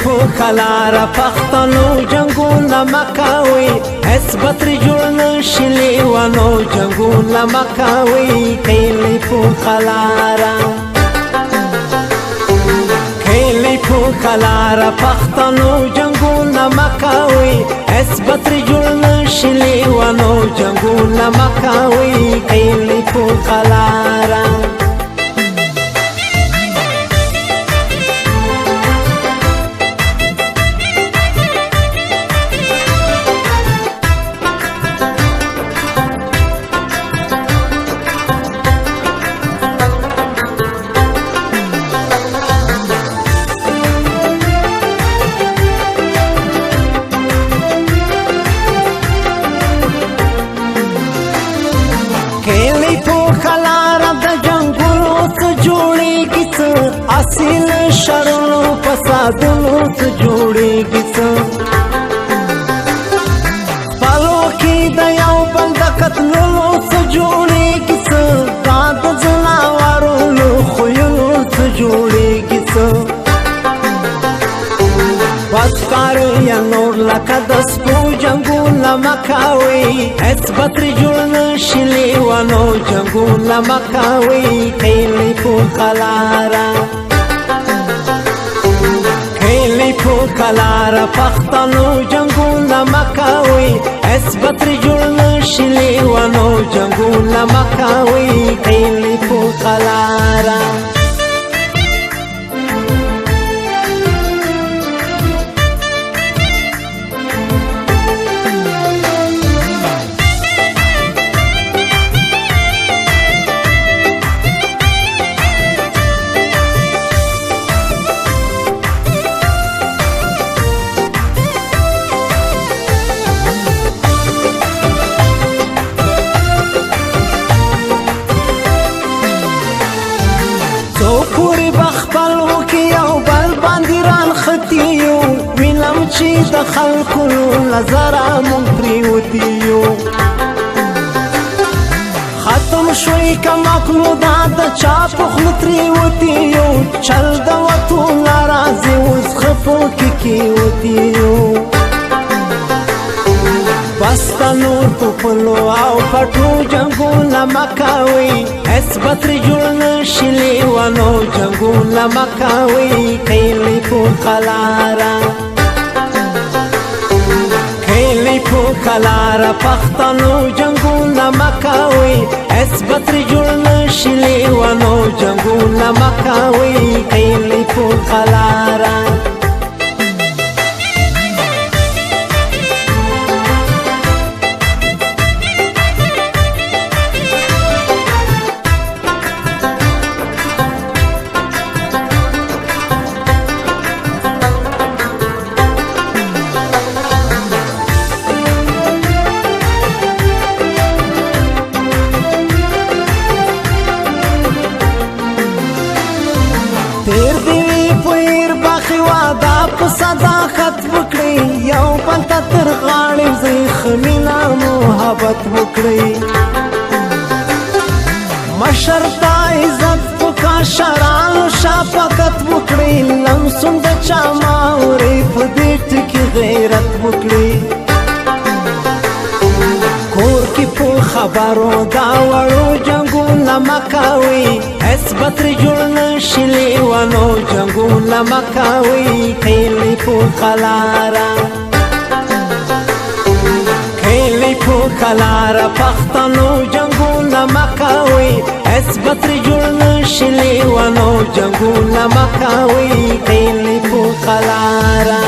په کلاره پښتنو جنګونه مه کوئ هېڅ به ترې جوړ نه شي لیونو جنګونه مه کوئ کیلې په کلاره کیلې په کلاره پښتنو جنګونه مه کوئ هېڅ به ترې جوړ نه شي لیونو جنګونه مه کوئ کیلې په کلاره کیلې په کلاره د جنګونو څه جوړېږي څه اصیل شرونو فسادونو څه جوړېږي څه خپلو کې د یو بل د قتلونو څه جوړېږي څه دا د ځناورونو خویونو څه جوړېږي څه بس کار یا نور لکه د سپو جنګونه مه کوئ هېڅ به ترې جوړ نه شي لیونو جنګونه مه کوئ کیلې په کلاره کیلې په کلاره پښتنو جنګونه مه کوئ هېڅ به ترې جوړ نه شي لیونو جنګونه مه کوئ کیلې په کلاره پوری بخپلو کې یو بل باندې رانښتي یو وینم چې د خلکو نظره مونږ پرېوتي یو ختم شوی کمکلو دا د چا په خوله ترېوتي یو چل د وتو ناراضي اوس خپو کې کېوتي یو بس د نور په پلو او پټو جنګونه مه کوئ هېڅ به ترې جوړ نه شي لیونو جنګونه مه کوئ کیلې په کلاره کیلې په کلاره پښتنو جنګونه مه کوئ هېڅ به ترې جوړ نه شي لیونو جنګونه مه کوئ کیلې په کلاره تیر دیوی پویر باخی وادا پا صداقت بکڑی یو بلتا تر غاڑی زیخمینا محبت بکڑی مشرتا عزت پکا شرانو شافقت بکڑی لمسون دا چاماوری پدیٹ کی غیرت بکڑی کور کی پو خبرو دا وړو جنګونه مه کوئ هېڅ به ترې جوړ نه شي لیونو جنګونه مه کوئ کیلې په کلاره کیلې په کلاره پښتنو جنګونه مه کوئ هېڅ به ترې جوړ نه شي لیونو جنګونه مه کوئ کیلې په کلاره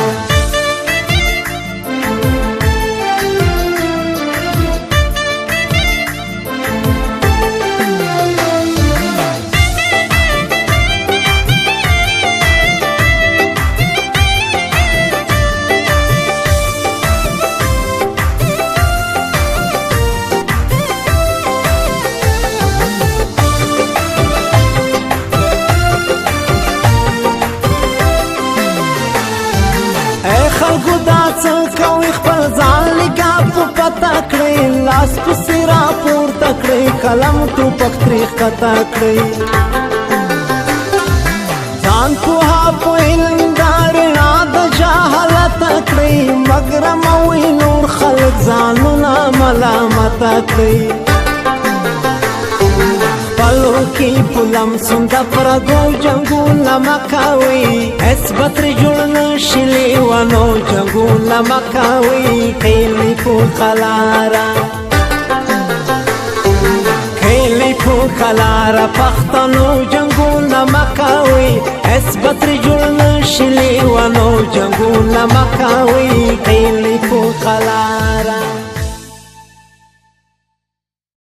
خلکو دا څه کوي خپل ځان لکه په پته کړئ لاس پسې راپورته کړئ قلم ټوپک ترې ښکته کړئ ځان پوها په علم دا رڼا د کړی مګرم وی نور خلق ځانونه ملامت کړی خپلو کې پلم سند پردو جنګونه مکوي هیڅ به ترې جوړ نشي لیونو جنګونه مکوي کیلې پوښه لاره کلاره پښتنو جنګونه مکوي هیڅ به ترې جوړ نشي لیونو جنګونه مکوي